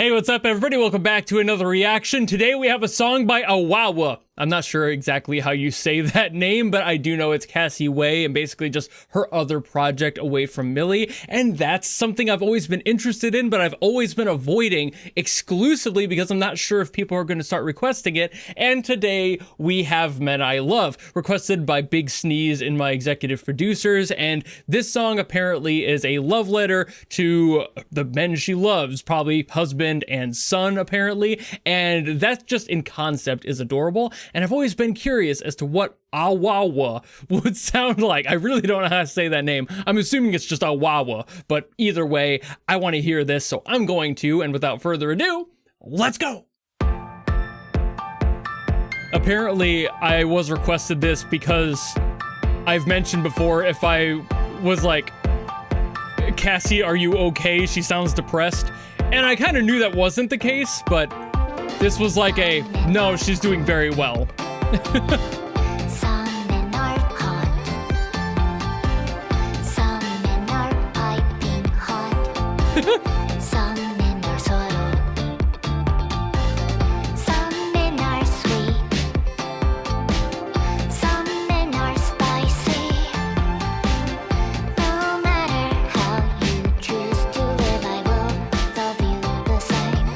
Hey, what's up, everybody? Welcome back to another reaction. Today we have a song by AWAAWA. I'm not sure exactly how you say that name, but I do know it's Cassie Wei and basically just her other project away from Millie. And that's something I've always been interested in, but I've always been avoiding exclusively because I'm not sure if people are going to start requesting it. And today we have Men I Love, requested by Big Sneeze and my executive producers. And this song apparently is a love letter to the men she loves, probably husband and son, apparently. And that just in concept is adorable. And I've always been curious as to what AWAAWA would sound like. I really don't know how to say that name. I'm assuming it's just AWAAWA, but either way, I want to hear this, so I'm going to, and without further ado, let's go! Apparently, I was requested this because I've mentioned before if I was like, Cassie, are you okay? She sounds depressed. And I kind of knew that wasn't the case, but this was like a, no, she's doing very well. Some men are hot. Some men are piping hot. Some men are subtle. Some men are sweet. Some men are spicy. No matter how you choose to live, I will love you the same.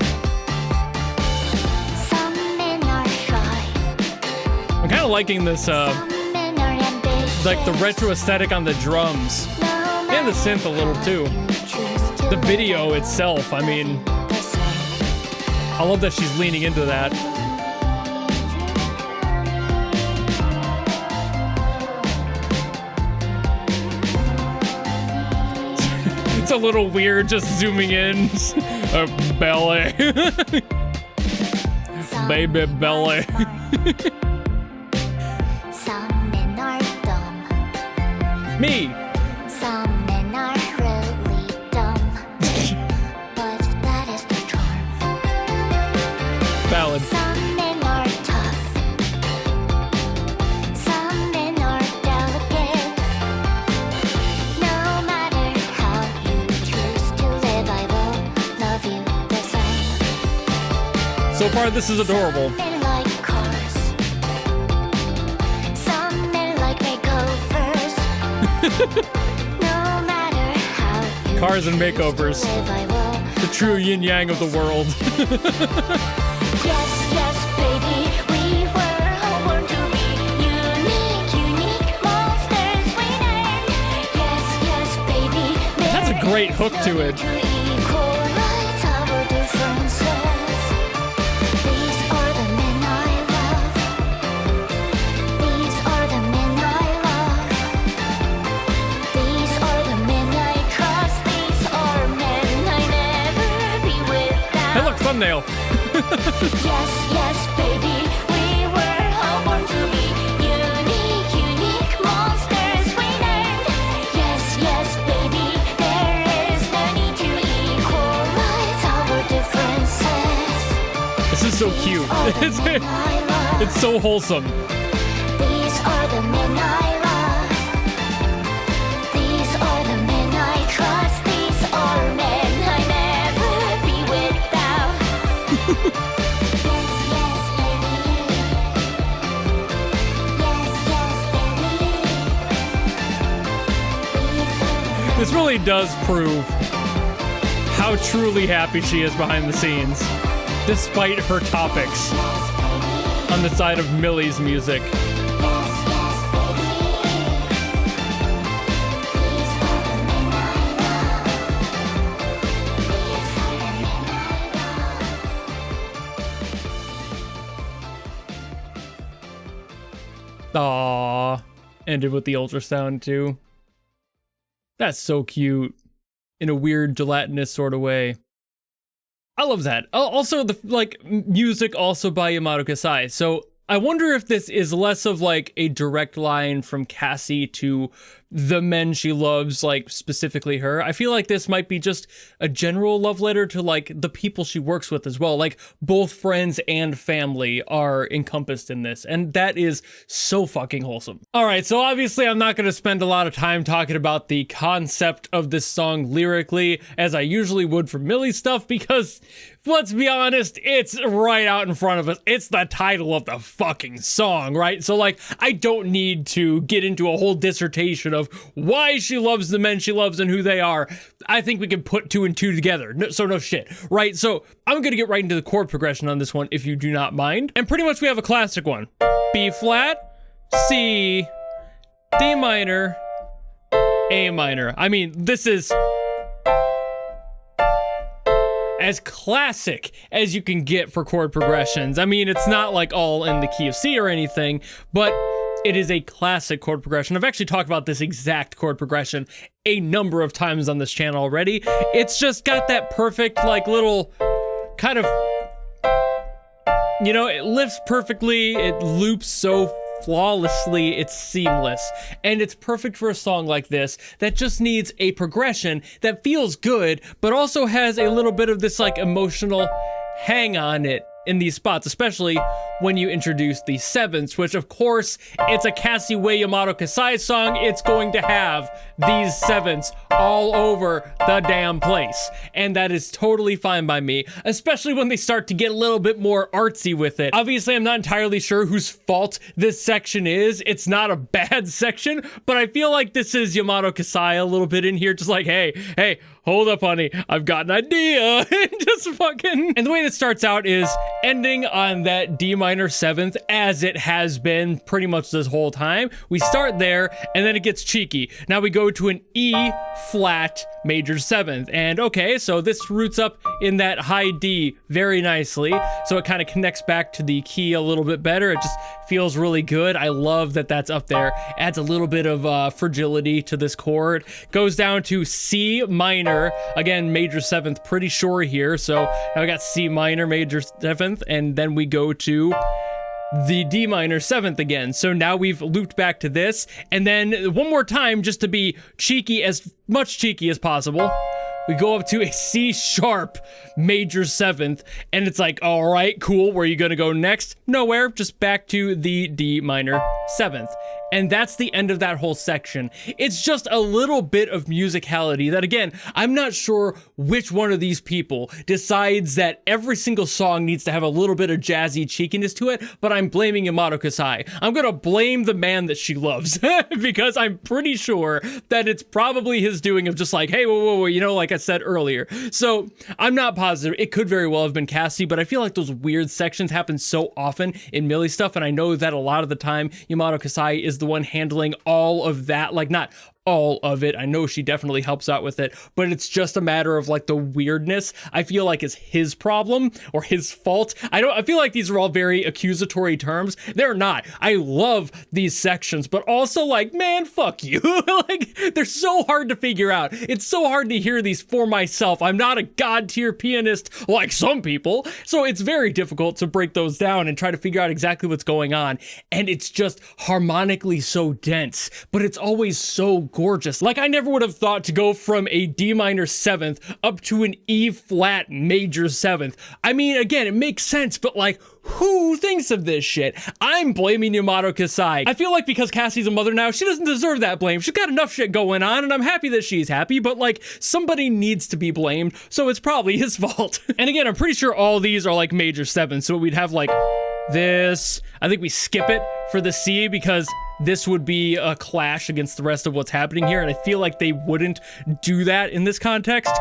Some men are shy. I'm kind of liking this, Some men are ambitious. like the retro aesthetic on the drums. And the synth a little too. The video itself, I mean, I love that she's leaning into that. It's a little weird just zooming in. Belly. Baby belly. Some men are dumb. Me. Some men are really dumb. But that is their charm. Ballad. Some men are tough. Some men are delicate. No matter how you choose to live, I will love you the same. So far, this is adorable. Some men like cars. Some men like makeovers. No matter how you Cars and choose to makeovers. live, I will The true yin-yang of the world. Yes, yes, baby, we were all born to be unique, unique monsters we named. Yes, yes, baby, That's a great hook to it. to equalize our differences. These are the men I love. These are the men I love. These are the men I trust. These are men I never be without. Hey, look, thumbnail. Yes, yes, baby, we were all born to be unique, unique monsters we named. Yes, yes, baby, there is no need to equalize our differences. This is so cute. These are the men I love. It's so wholesome. These are the men I love. These are the men I trust. These are men I never be without. This really does prove how truly happy she is behind the scenes, despite her topics on the side of Millie's music. Aww. Ended with the ultrasound too. That's so cute. In a weird gelatinous sort of way. I love that. Also, the music also by Yamato Kasai. So I wonder if this is less of like a direct line from Cassie to the men she loves, like specifically her. I feel like this might be just a general love letter to like the people she works with as well. Like both friends and family are encompassed in this, and that is so fucking wholesome. All right, so obviously I'm not going to spend a lot of time talking about the concept of this song lyrically as I usually would for Millie's stuff, because let's be honest, it's right out in front of us. It's the title of the fucking song, right? So like, I don't need to get into a whole dissertation of why she loves the men she loves and who they are. I think we can put 2 and 2 together. No shit, right? So I'm gonna get right into the chord progression on this one, if you do not mind. And pretty much we have a classic one. B flat, C, D minor, A minor. I mean, this is as classic as you can get for chord progressions. I mean, it's not like all in the key of C or anything, but it is a classic chord progression. I've actually talked about this exact chord progression a number of times on this channel already. It's just got that perfect, like, little kind of, you know, it lifts perfectly, it loops so flawlessly, it's seamless, and it's perfect for a song like this that just needs a progression that feels good but also has a little bit of this like emotional hang on it in these spots, especially when you introduce the sevenths, which of course, it's a Cassie Wei Yamato Kasai song. It's going to have these sevenths all over the damn place. And that is totally fine by me, especially when they start to get a little bit more artsy with it. Obviously, I'm not entirely sure whose fault this section is. It's not a bad section, but I feel like this is Yamato Kasai a little bit in here, just like, hey, hold up, honey, I've got an idea. Just fucking. And the way that starts out is ending on that D minor seventh, as it has been pretty much this whole time. We start there, and then it gets cheeky. Now we go to an E flat major seventh. And okay, so this roots up in that high D very nicely. So it kind of connects back to the key a little bit better. It just feels really good. I love that that's up there. Adds a little bit of fragility to this chord. Goes down to C minor. Again, major seventh, pretty sure here. So now I got C minor, major seventh, and then we go to the D minor seventh again. So now we've looped back to this, and then one more time, just to be cheeky, as much cheeky as possible, we go up to a C sharp major seventh, and it's like, all right, cool, where are you gonna go next? Nowhere, just back to the D minor seventh. And that's the end of that whole section. It's just a little bit of musicality that, again, I'm not sure which one of these people decides that every single song needs to have a little bit of jazzy cheekiness to it, but I'm blaming Yamato Kasai. I'm gonna blame the man that she loves, because I'm pretty sure that it's probably his doing of just like, hey, whoa, you know, like I said earlier. So I'm not positive. It could very well have been Cassie, but I feel like those weird sections happen so often in Millie stuff, and I know that a lot of the time Yamato Kasai is the one handling all of that, like not all of it. I know she definitely helps out with it, but it's just a matter of like the weirdness. I feel like it's his problem or his fault. I feel like these are all very accusatory terms. They're not. I love these sections, but also like, man, fuck you. Like, they're so hard to figure out. It's so hard to hear these for myself. I'm not a god tier pianist like some people, so it's very difficult to break those down and try to figure out exactly what's going on. And it's just harmonically so dense, but it's always so gorgeous. Like, I never would have thought to go from a D minor seventh up to an E flat major seventh. I mean, again, it makes sense, but like, who thinks of this shit? I'm blaming Yamato Kasai. I feel like because Cassie's a mother now, she doesn't deserve that blame. She's got enough shit going on, and I'm happy that she's happy, but like, somebody needs to be blamed, so it's probably his fault. And again, I'm pretty sure all these are like major sevenths, so we'd have like this. I think we skip it for the C because this would be a clash against the rest of what's happening here, and I feel like they wouldn't do that in this context.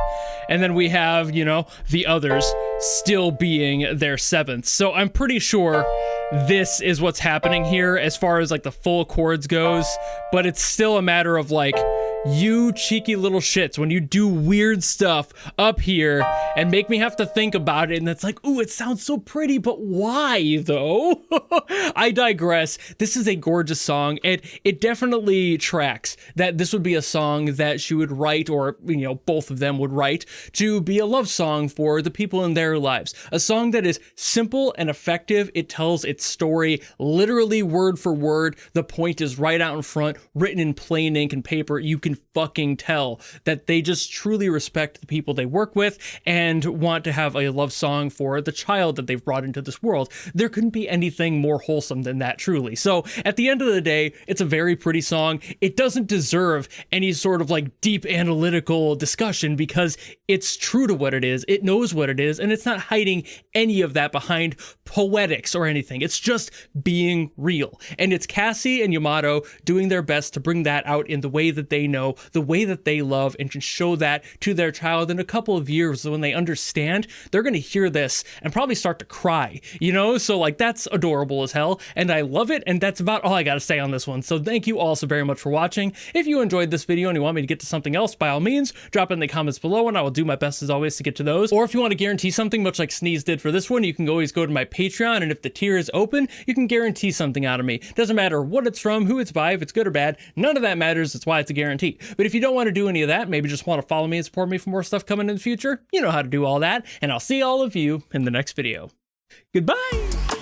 And then we have, you know, the others still being their sevenths. So I'm pretty sure this is what's happening here as far as like the full chords goes, but it's still a matter of like, you cheeky little shits, when you do weird stuff up here and make me have to think about it, and it's like, ooh, it sounds so pretty, but why though? I digress. This is a gorgeous song, and it definitely tracks that this would be a song that she would write, or, you know, both of them would write, to be a love song for the people in their lives. A song that is simple and effective. It tells its story literally word for word. The point is right out in front, written in plain ink and paper. You can fucking tell that they just truly respect the people they work with and want to have a love song for the child that they've brought into this world. There couldn't be anything more wholesome than that, truly. So at the end of the day, it's a very pretty song. It doesn't deserve any sort of like deep analytical discussion because it's true to what it is. It knows what it is, and it's not hiding any of that behind poetics or anything. It's just being real. And it's Cassie and Yamato doing their best to bring that out in the way that they know, the way that they love, and can show that to their child in a couple of years. When they understand, they're going to hear this and probably start to cry, you know? So like, that's adorable as hell, and I love it, and that's about all I got to say on this one. So thank you all so very much for watching. If you enjoyed this video and you want me to get to something else, by all means, drop it in the comments below, and I will do my best as always to get to those. Or if you want to guarantee something, much like Sneeze did for this one, you can always go to my Patreon, and if the tier is open, you can guarantee something out of me. Doesn't matter what it's from, who it's by, if it's good or bad, none of that matters. That's why it's a guarantee. But if you don't want to do any of that, maybe just want to follow me and support me for more stuff coming in the future, you know how to do all that, and I'll see all of you in the next video. Goodbye!